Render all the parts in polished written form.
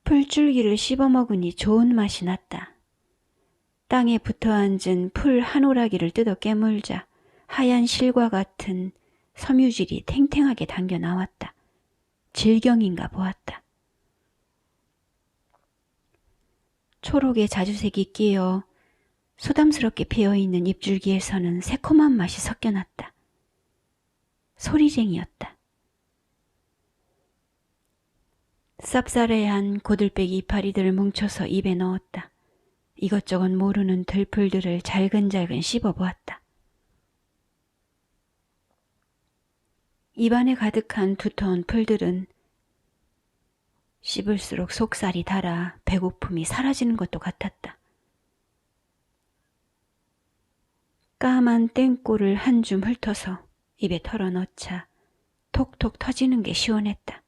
풀줄기를 씹어먹으니 좋은 맛이 났다. 땅에 붙어앉은 풀 한 오라기를 뜯어 깨물자 하얀 실과 같은 섬유질이 탱탱하게 당겨 나왔다. 질경인가 보았다. 초록의 자주색이 끼어 소담스럽게 피어있는 잎줄기에서는 새콤한 맛이 섞여났다. 소리쟁이였다. 쌉싸래한 고들빼기 이파리들을 뭉쳐서 입에 넣었다. 이것저것 모르는 들풀들을 잘근잘근 씹어보았다. 입안에 가득한 두터운 풀들은 씹을수록 속살이 달아 배고픔이 사라지는 것도 같았다. 까만 땡골을 한 줌 훑어서 입에 털어넣자 톡톡 터지는 게 시원했다.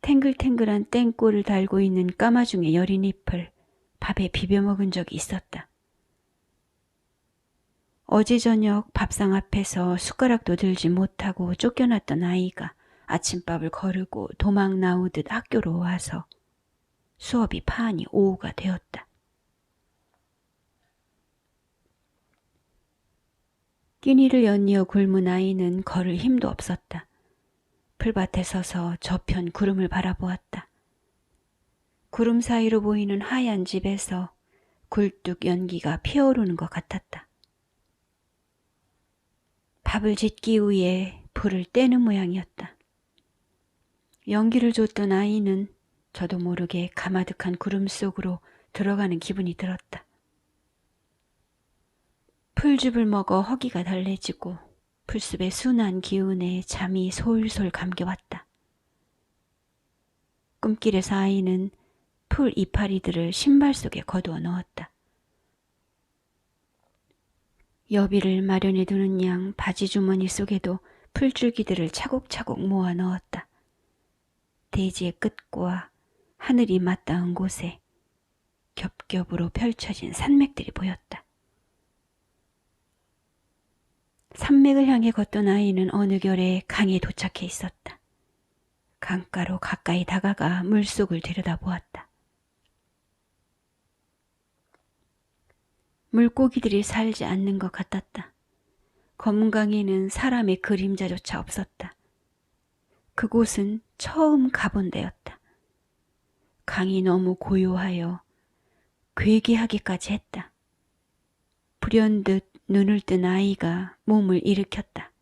탱글탱글한 땡골을 달고 있는 까마중의 여린 잎을 밥에 비벼 먹은 적이 있었다. 어제 저녁 밥상 앞에서 숟가락도 들지 못하고 쫓겨났던 아이가 아침밥을 거르고 도망 나오듯 학교로 와서 수업이 파하니 오후가 되었다. 끼니를 연이어 굶은 아이는 걸을 힘도 없었다. 풀밭에 서서 저편 구름을 바라보았다. 구름 사이로 보이는 하얀 집에서 굴뚝 연기가 피어오르는 것 같았다. 밥을 짓기 위해 불을 떼는 모양이었다. 연기를 줬던 아이는 저도 모르게 가마득한 구름 속으로 들어가는 기분이 들었다. 풀즙을 먹어 허기가 달래지고 풀숲의 순한 기운에 잠이 솔솔 감겨왔다. 꿈길에서 아이는 풀 이파리들을 신발 속에 거두어 넣었다. 여비를 마련해 두는 양 바지 주머니 속에도 풀줄기들을 차곡차곡 모아 넣었다. 대지의 끝과 하늘이 맞닿은 곳에 겹겹으로 펼쳐진 산맥들이 보였다. 산맥을 향해 걷던 아이는 어느 결에 강에 도착해 있었다. 강가로 가까이 다가가 물속을 들여다보았다. 물고기들이 살지 않는 것 같았다. 검은 강에는 사람의 그림자조차 없었다. 그곳은 처음 가본 데였다. 강이 너무 고요하여 괴기하기까지 했다. 불현듯 눈을 뜬 아이가 몸을 일으켰다.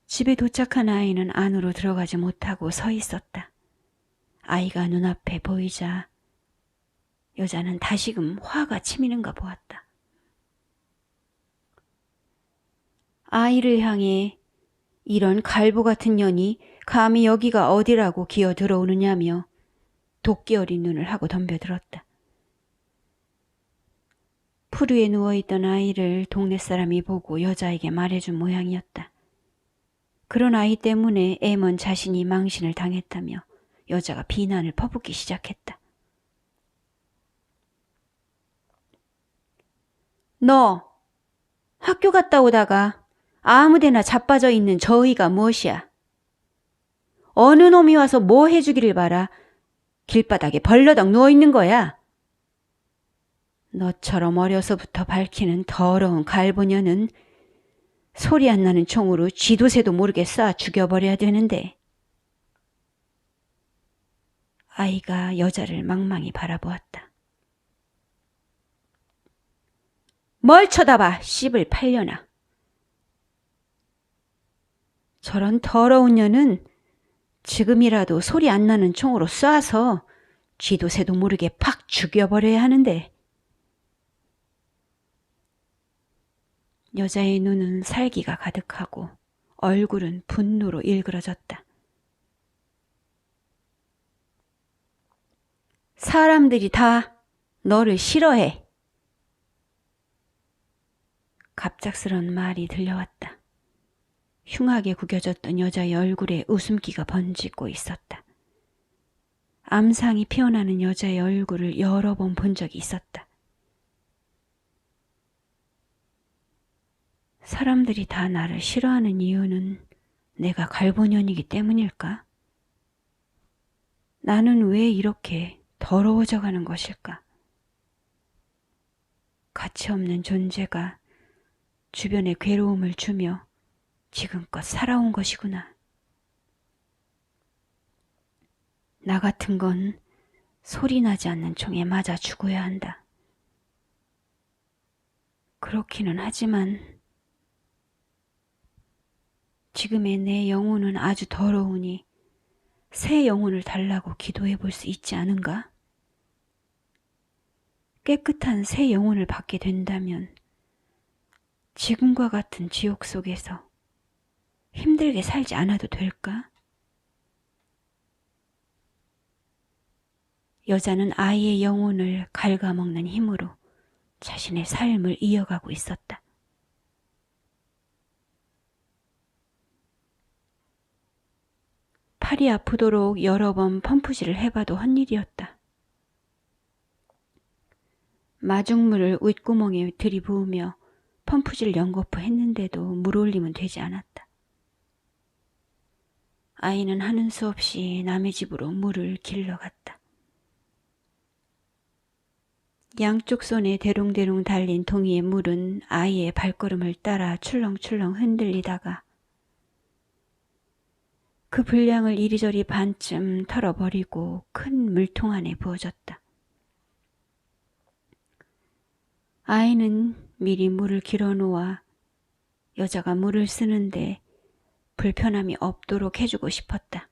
집에 도착한 아이는 안으로 들어가지 못하고 서 있었다. 아이가 눈앞에 보이자 여자는 다시금 화가 치미는가 보았다. 아이를 향해 이런 갈보 같은 년이 감히 여기가 어디라고 기어 들어오느냐며 도끼 어린 눈을 하고 덤벼들었다. 풀 위에 누워있던 아이를 동네 사람이 보고 여자에게 말해준 모양이었다. 그런 아이 때문에 애먼 자신이 망신을 당했다며 여자가 비난을 퍼붓기 시작했다. 너 학교 갔다 오다가 아무데나 자빠져 있는 저희가 무엇이야? 어느 놈이 와서 뭐 해주기를 바라 길바닥에 벌러덩 누워있는 거야? 너처럼 어려서부터 밝히는 더러운 갈보녀는 소리 안 나는 총으로 쥐도새도 모르게 쏴 죽여버려야 되는데. 아이가 여자를 망망히 바라보았다. 뭘 쳐다봐, 씹을 팔려나. 저런 더러운 년은 지금이라도 소리 안 나는 총으로 쏴서 쥐도새도 모르게 팍 죽여버려야 하는데. 여자의 눈은 살기가 가득하고 얼굴은 분노로 일그러졌다. 사람들이 다 너를 싫어해. 갑작스런 말이 들려왔다. 흉하게 구겨졌던 여자의 얼굴에 웃음기가 번지고 있었다. 암상이 피어나는 여자의 얼굴을 여러 번 본 적이 있었다. 사람들이 다 나를 싫어하는 이유는 내가 갈보년이기 때문일까? 나는 왜 이렇게 더러워져 가는 것일까? 가치없는 존재가 주변에 괴로움을 주며 지금껏 살아온 것이구나. 나 같은 건 소리 나지 않는 총에 맞아 죽어야 한다. 그렇기는 하지만 지금의 내 영혼은 아주 더러우니 새 영혼을 달라고 기도해 볼 수 있지 않은가? 깨끗한 새 영혼을 받게 된다면 지금과 같은 지옥 속에서 힘들게 살지 않아도 될까? 여자는 아이의 영혼을 갉아먹는 힘으로 자신의 삶을 이어가고 있었다. 팔이 아프도록 여러 번 펌프질을 해봐도 헛일이었다. 마중물을 윗구멍에 들이부으며 펌프질 연거푸 했는데도 물올림은 되지 않았다. 아이는 하는 수 없이 남의 집으로 물을 길러갔다. 양쪽 손에 대롱대롱 달린 동이의 물은 아이의 발걸음을 따라 출렁출렁 흔들리다가 그 분량을 이리저리 반쯤 털어버리고 큰 물통 안에 부어졌다. 아이는 미리 물을 길어놓아 여자가 물을 쓰는데 불편함이 없도록 해주고 싶었다.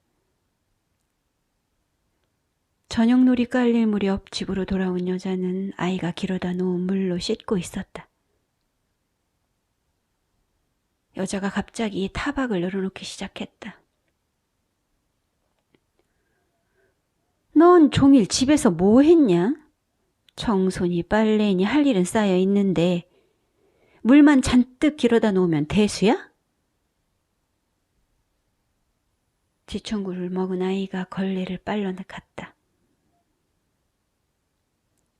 저녁놀이 깔릴 무렵 집으로 돌아온 여자는 아이가 길어다 놓은 물로 씻고 있었다. 여자가 갑자기 타박을 늘어놓기 시작했다. 넌 종일 집에서 뭐 했냐? 청소니 빨래니 할 일은 쌓여 있는데 물만 잔뜩 길어다 놓으면 대수야? 지청구를 먹은 아이가 걸레를 빨러 갔다.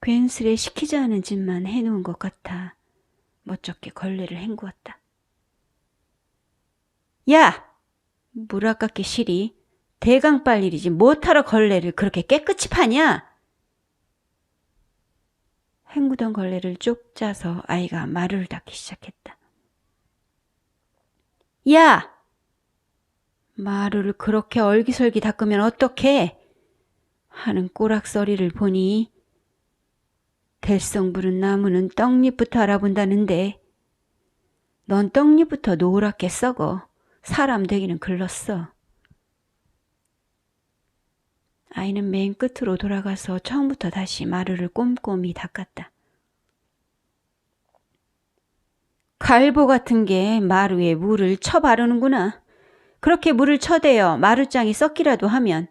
괜스레 시키지 않은 짓만 해놓은 것 같아 멋쩍게 걸레를 헹구었다. 야! 물 아깝게 시리. 대강 빨 일이지 못하러 걸레를 그렇게 깨끗이 파냐? 헹구던 걸레를 쭉 짜서 아이가 마루를 닦기 시작했다. 야! 마루를 그렇게 얼기설기 닦으면 어떡해? 하는 꼬락서리를 보니 대성 부른 나무는 떡잎부터 알아본다는데 넌 떡잎부터 노랗게 썩어 사람 되기는 글렀어. 아이는 맨 끝으로 돌아가서 처음부터 다시 마루를 꼼꼼히 닦았다. 갈보 같은 게 마루에 물을 쳐 바르는구나. 그렇게 물을 쳐대어 마루장이 썩기라도 하면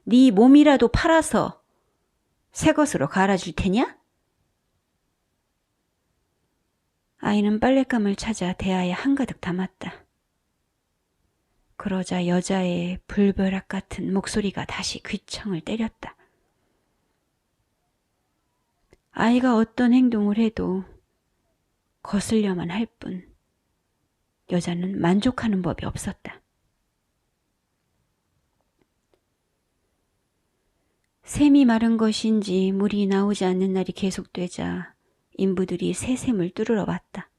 네 몸이라도 팔아서 새 것으로 갈아줄 테냐? 아이는 빨랫감을 찾아 대야에 한가득 담았다. 그러자 여자의 불벼락 같은 목소리가 다시 귀청을 때렸다. 아이가 어떤 행동을 해도 거슬려만 할 뿐 여자는 만족하는 법이 없었다. 샘이 마른 것인지 물이 나오지 않는 날이 계속되자 인부들이 새 샘을 뚫으러 왔다.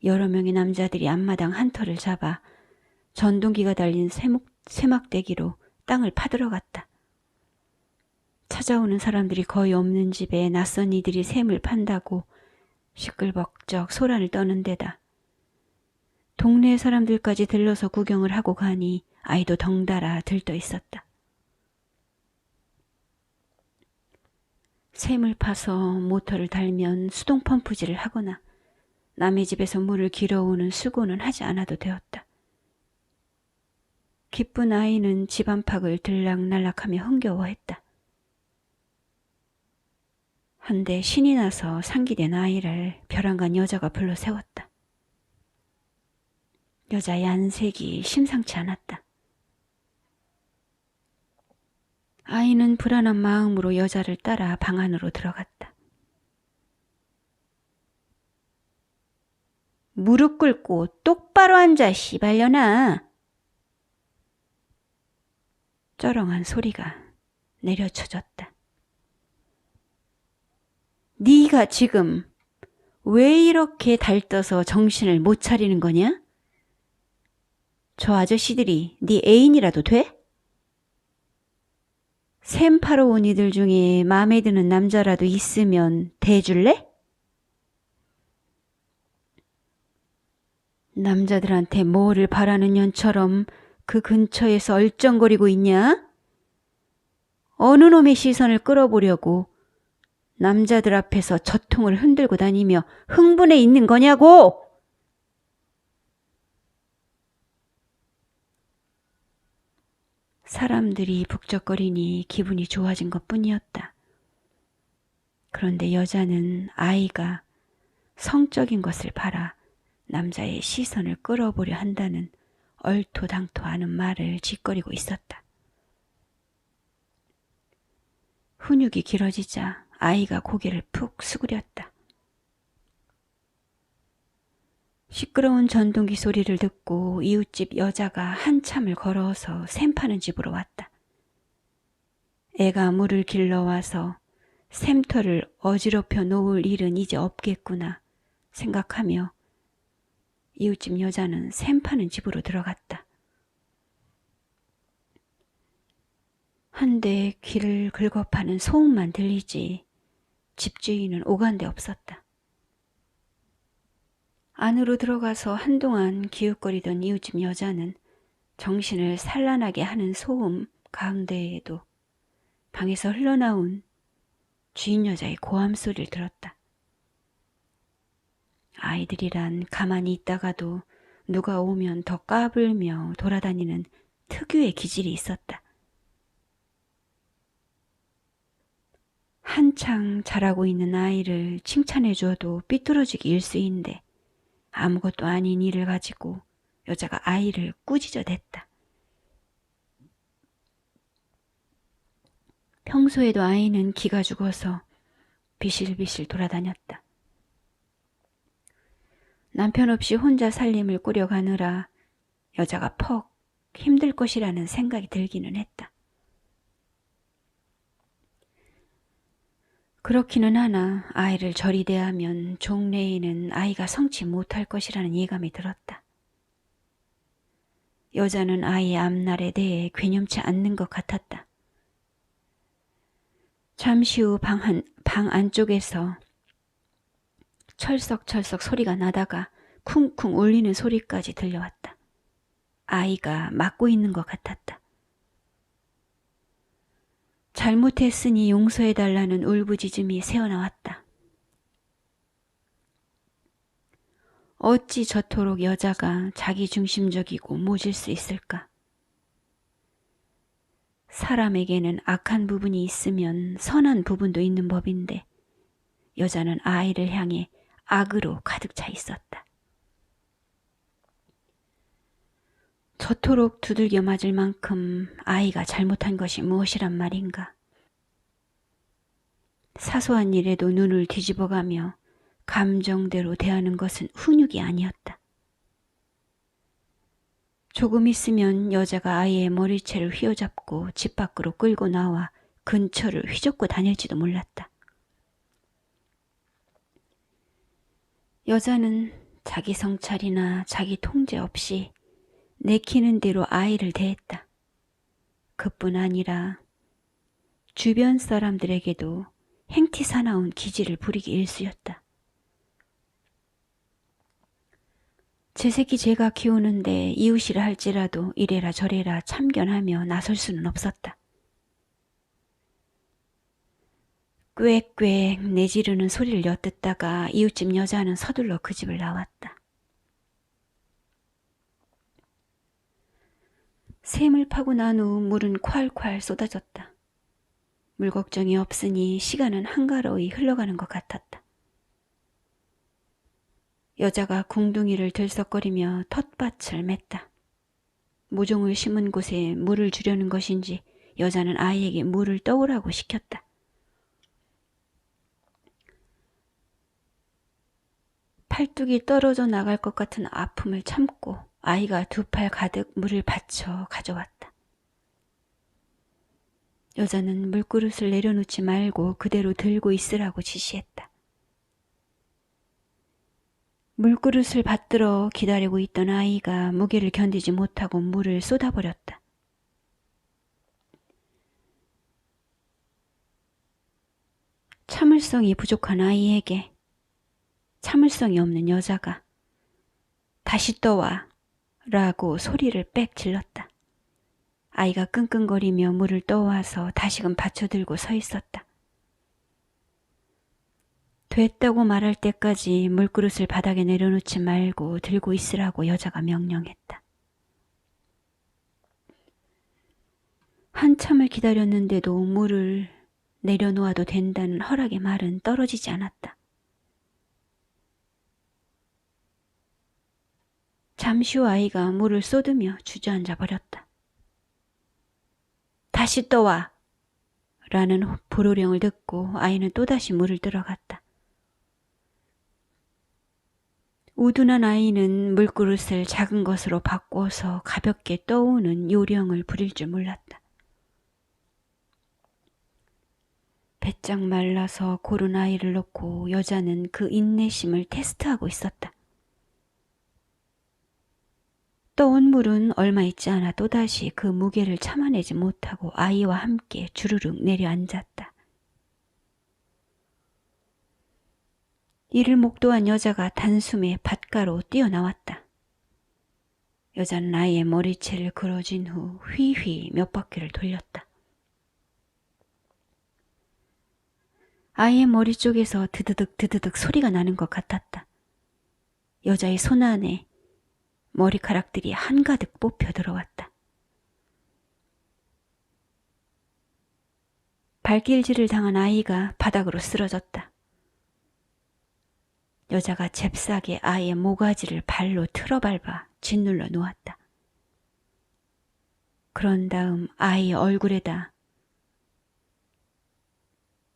여러 명의 남자들이 앞마당 한 털을 잡아 전동기가 달린 쇠막대기로 땅을 파들어갔다. 찾아오는 사람들이 거의 없는 집에 낯선 이들이 샘을 판다고 시끌벅적 소란을 떠는 데다 동네 사람들까지 들러서 구경을 하고 가니 아이도 덩달아 들떠 있었다. 샘을 파서 모터를 달면 수동 펌프질을 하거나 남의 집에서 물을 길어오는 수고는 하지 않아도 되었다. 기쁜 아이는 집 안팎을 들락날락하며 흥겨워했다. 한데 신이 나서 상기된 아이를 벼랑간 여자가 불러 세웠다. 여자의 안색이 심상치 않았다. 아이는 불안한 마음으로 여자를 따라 방 안으로 들어갔다. 무릎 꿇고 똑바로 앉아, 씨발려나. 쩌렁한 소리가 내려쳐졌다. 네가 지금 왜 이렇게 달떠서 정신을 못 차리는 거냐? 저 아저씨들이 네 애인이라도 돼? 샘 파러 온 이들 중에 마음에 드는 남자라도 있으면 대줄래? 남자들한테 뭐를 바라는 년처럼 그 근처에서 얼쩡거리고 있냐? 어느 놈의 시선을 끌어보려고 남자들 앞에서 젖통을 흔들고 다니며 흥분해 있는 거냐고! 사람들이 북적거리니 기분이 좋아진 것뿐이었다. 그런데 여자는 아이가 성적인 것을 바라 남자의 시선을 끌어보려 한다는 얼토당토하는 말을 짓거리고 있었다. 훈육이 길어지자 아이가 고개를 푹 수그렸다. 시끄러운 전동기 소리를 듣고 이웃집 여자가 한참을 걸어서 샘 파는 집으로 왔다. 애가 물을 길러와서 샘터를 어지럽혀 놓을 일은 이제 없겠구나 생각하며 이웃집 여자는 샘 파는 집으로 들어갔다. 한데 귀를 긁어파는 소음만 들리지 집주인은 오간데 없었다. 안으로 들어가서 한동안 기웃거리던 이웃집 여자는 정신을 산란하게 하는 소음 가운데에도 방에서 흘러나온 주인 여자의 고함 소리를 들었다. 아이들이란 가만히 있다가도 누가 오면 더 까불며 돌아다니는 특유의 기질이 있었다. 한창 자라고 있는 아이를 칭찬해 줘도 삐뚤어지기 일쑤인데 아무것도 아닌 일을 가지고 여자가 아이를 꾸짖어 댔다. 평소에도 아이는 기가 죽어서 비실비실 돌아다녔다. 남편 없이 혼자 살림을 꾸려가느라 여자가 퍽 힘들 것이라는 생각이 들기는 했다. 그렇기는 하나 아이를 저리 대하면 종래에는 아이가 성치 못할 것이라는 예감이 들었다. 여자는 아이의 앞날에 대해 괴념치 않는 것 같았다. 잠시 후 방 안쪽에서 철썩철썩 소리가 나다가 쿵쿵 울리는 소리까지 들려왔다. 아이가 맞고 있는 것 같았다. 잘못했으니 용서해달라는 울부짖음이 새어나왔다. 어찌 저토록 여자가 자기중심적이고 모질 수 있을까? 사람에게는 악한 부분이 있으면 선한 부분도 있는 법인데 여자는 아이를 향해 악으로 가득 차 있었다. 저토록 두들겨 맞을 만큼 아이가 잘못한 것이 무엇이란 말인가? 사소한 일에도 눈을 뒤집어가며 감정대로 대하는 것은 훈육이 아니었다. 조금 있으면 여자가 아이의 머리채를 휘어잡고 집 밖으로 끌고 나와 근처를 휘젓고 다닐지도 몰랐다. 여자는 자기 성찰이나 자기 통제 없이 내키는 대로 아이를 대했다. 그뿐 아니라 주변 사람들에게도 행티 사나운 기질을 부리기 일쑤였다. 제 새끼 제가 키우는데 이웃이라 할지라도 이래라 저래라 참견하며 나설 수는 없었다. 꽥꽥 내지르는 소리를 엿듣다가 이웃집 여자는 서둘러 그 집을 나왔다. 샘을 파고 난 후 물은 콸콸 쏟아졌다. 물 걱정이 없으니 시간은 한가로이 흘러가는 것 같았다. 여자가 궁둥이를 들썩거리며 텃밭을 맸다. 모종을 심은 곳에 물을 주려는 것인지 여자는 아이에게 물을 떠오라고 시켰다. 팔뚝이 떨어져 나갈 것 같은 아픔을 참고 아이가 두 팔 가득 물을 받쳐 가져왔다. 여자는 물그릇을 내려놓지 말고 그대로 들고 있으라고 지시했다. 물그릇을 받들어 기다리고 있던 아이가 무게를 견디지 못하고 물을 쏟아버렸다. 참을성이 부족한 아이에게 참을성이 없는 여자가 다시 떠와 라고 소리를 빽 질렀다. 아이가 끙끙거리며 물을 떠와서 다시금 받쳐들고 서 있었다. 됐다고 말할 때까지 물그릇을 바닥에 내려놓지 말고 들고 있으라고 여자가 명령했다. 한참을 기다렸는데도 물을 내려놓아도 된다는 허락의 말은 떨어지지 않았다. 잠시 후 아이가 물을 쏟으며 주저앉아 버렸다. 다시 떠와! 라는 불호령을 듣고 아이는 또다시 물을 들어갔다. 우둔한 아이는 물그릇을 작은 것으로 바꿔서 가볍게 떠오는 요령을 부릴 줄 몰랐다. 배짱 말라서 고른 아이를 놓고 여자는 그 인내심을 테스트하고 있었다. 떠온 물은 얼마 있지 않아 또다시 그 무게를 참아내지 못하고 아이와 함께 주르륵 내려앉았다. 이를 목도한 여자가 단숨에 밭가로 뛰어나왔다. 여자는 아이의 머리채를 그어진 후 휘휘 몇 바퀴를 돌렸다. 아이의 머리 쪽에서 드드득 드드득 소리가 나는 것 같았다. 여자의 손 안에 머리카락들이 한가득 뽑혀 들어왔다. 발길질을 당한 아이가 바닥으로 쓰러졌다. 여자가 잽싸게 아이의 모가지를 발로 틀어밟아 짓눌러 놓았다. 그런 다음 아이의 얼굴에다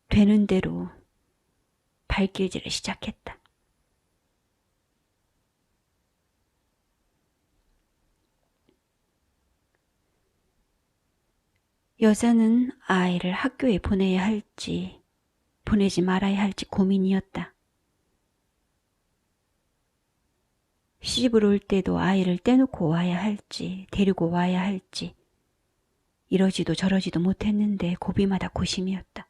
되는 대로 발길질을 시작했다. 여자는 아이를 학교에 보내야 할지 보내지 말아야 할지 고민이었다. 시집을 올 때도 아이를 떼놓고 와야 할지 데리고 와야 할지 이러지도 저러지도 못했는데 고비마다 고심이었다.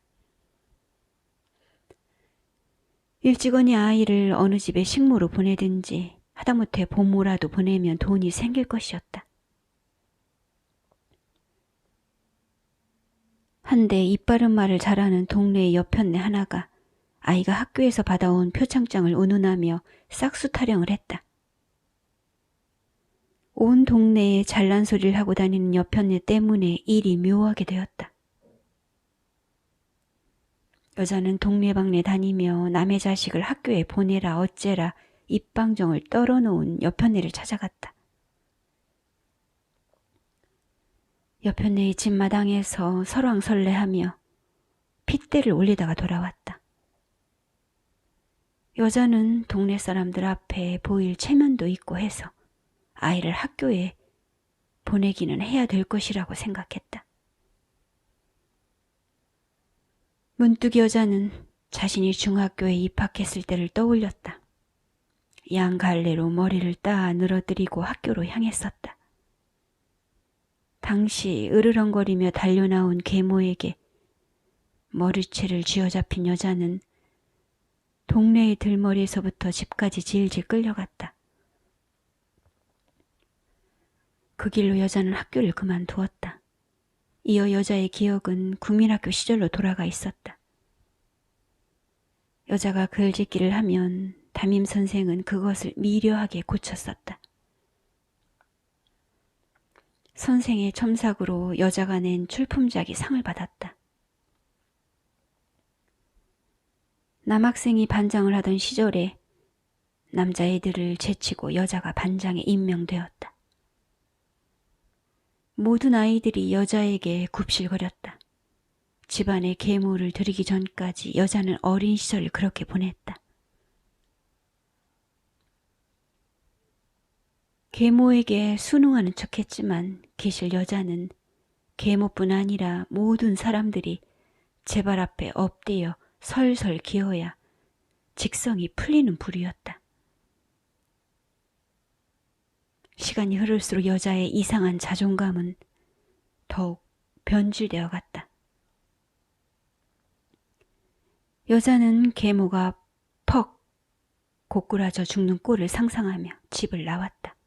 일찍언이 아이를 어느 집에 식모로 보내든지 하다못해 보모라도 보내면 돈이 생길 것이었다. 한데 이빠른 말을 잘하는 동네의 여편네 하나가 아이가 학교에서 받아온 표창장을 운운하며 싹수 타령을 했다. 온 동네에 잘난 소리를 하고 다니는 여편네 때문에 일이 묘하게 되었다. 여자는 동네방네 다니며 남의 자식을 학교에 보내라 어째라 입방정을 떨어놓은 여편네를 찾아갔다. 여편네의 집마당에서 설왕설래하며 핏대를 올리다가 돌아왔다. 여자는 동네 사람들 앞에 보일 체면도 있고 해서 아이를 학교에 보내기는 해야 될 것이라고 생각했다. 문득 여자는 자신이 중학교에 입학했을 때를 떠올렸다. 양갈래로 머리를 따 늘어뜨리고 학교로 향했었다. 당시 으르렁거리며 달려나온 계모에게 머리채를 쥐어잡힌 여자는 동네의 들머리에서부터 집까지 질질 끌려갔다. 그 길로 여자는 학교를 그만두었다. 이어 여자의 기억은 국민학교 시절로 돌아가 있었다. 여자가 글짓기를 하면 담임선생은 그것을 미려하게 고쳤었다. 선생의 첨삭으로 여자가 낸 출품작이 상을 받았다. 남학생이 반장을 하던 시절에 남자애들을 제치고 여자가 반장에 임명되었다. 모든 아이들이 여자에게 굽실거렸다. 집안의 계모를 들이기 전까지 여자는 어린 시절을 그렇게 보냈다. 계모에게 순응하는 척했지만 계실 여자는 계모뿐 아니라 모든 사람들이 제 발 앞에 엎드려 설설 기어야 직성이 풀리는 부류였다. 시간이 흐를수록 여자의 이상한 자존감은 더욱 변질되어 갔다. 여자는 계모가 퍽 고꾸라져 죽는 꼴을 상상하며 집을 나왔다.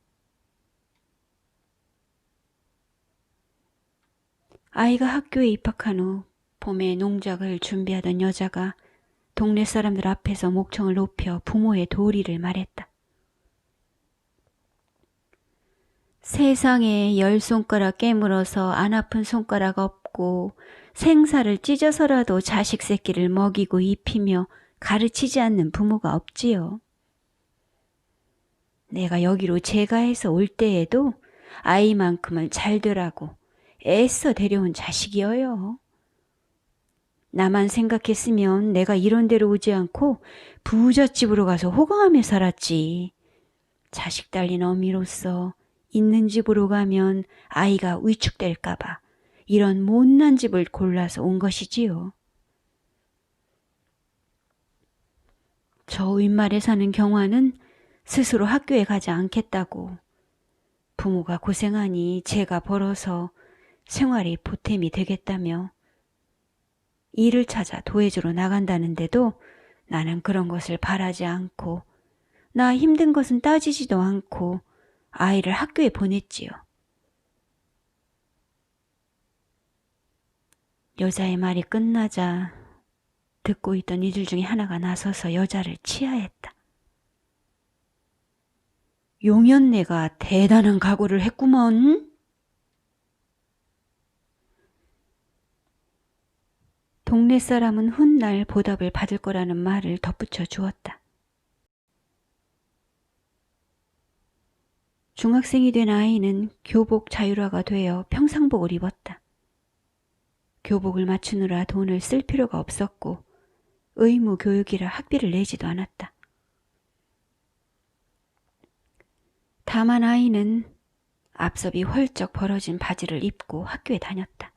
아이가 학교에 입학한 후 봄에 농작을 준비하던 여자가 동네 사람들 앞에서 목청을 높여 부모의 도리를 말했다. 세상에 10손가락 깨물어서 안 아픈 손가락 없고 생사를 찢어서라도 자식 새끼를 먹이고 입히며 가르치지 않는 부모가 없지요. 내가 여기로 제가해서 올 때에도 아이만큼은 잘 되라고 애써 데려온 자식이어요. 나만 생각했으면 내가 이런 데로 오지 않고 부잣집으로 가서 호강하며 살았지. 자식 달린 어미로서 있는 집으로 가면 아이가 위축될까봐 이런 못난 집을 골라서 온 것이지요. 저 윗말에 사는 경화는 스스로 학교에 가지 않겠다고 부모가 고생하니 제가 벌어서 생활이 보탬이 되겠다며 일을 찾아 도해주로 나간다는데도 나는 그런 것을 바라지 않고 나 힘든 것은 따지지도 않고 아이를 학교에 보냈지요. 여자의 말이 끝나자 듣고 있던 이들 중에 하나가 나서서 여자를 치하했다. 용연내가 대단한 각오를 했구먼. 동네 사람은 훗날 보답을 받을 거라는 말을 덧붙여 주었다. 중학생이 된 아이는 교복 자율화가 되어 평상복을 입었다. 교복을 맞추느라 돈을 쓸 필요가 없었고 의무 교육이라 학비를 내지도 않았다. 다만 아이는 앞섭이 헐쩍 벌어진 바지를 입고 학교에 다녔다.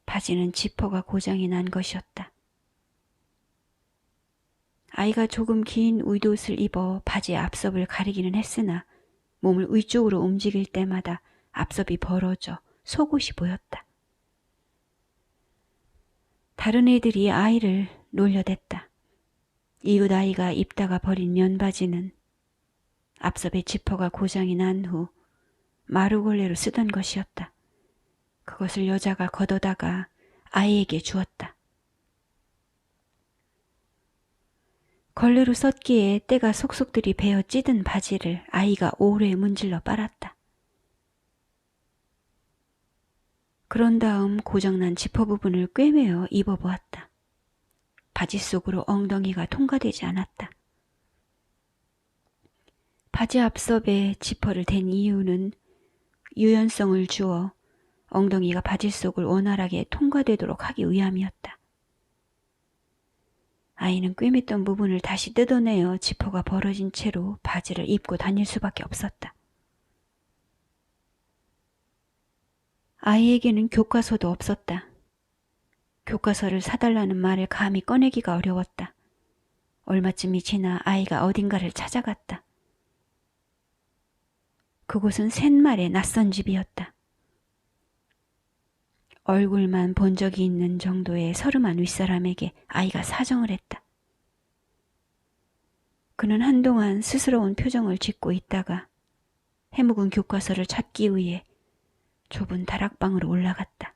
바지는 지퍼가 고장이 난 것이었다. 아이가 조금 긴 윗옷을 입어 바지의 앞섭을 가리기는 했으나 몸을 위쪽으로 움직일 때마다 앞섭이 벌어져 속옷이 보였다. 다른 애들이 아이를 놀려댔다. 이웃 아이가 입다가 버린 면바지는 앞섭의 지퍼가 고장이 난 후 마루걸레로 쓰던 것이었다. 그것을 여자가 걷어다가 아이에게 주었다. 걸레로 썼기에 때가 속속들이 베어 찌든 바지를 아이가 오래 문질러 빨았다. 그런 다음 고장난 지퍼 부분을 꿰매어 입어보았다. 바지 속으로 엉덩이가 통과되지 않았다. 바지 앞섭에 지퍼를 댄 이유는 유연성을 주어 엉덩이가 바지 속을 원활하게 통과되도록 하기 위함이었다. 아이는 꿰맸던 부분을 다시 뜯어내어 지퍼가 벌어진 채로 바지를 입고 다닐 수밖에 없었다. 아이에게는 교과서도 없었다. 교과서를 사달라는 말을 감히 꺼내기가 어려웠다. 얼마쯤이 지나 아이가 어딘가를 찾아갔다. 그곳은 샛말의 낯선 집이었다. 얼굴만 본 적이 있는 정도의 서름한 윗사람에게 아이가 사정을 했다. 그는 한동안 스스러운 표정을 짓고 있다가 해묵은 교과서를 찾기 위해 좁은 다락방으로 올라갔다.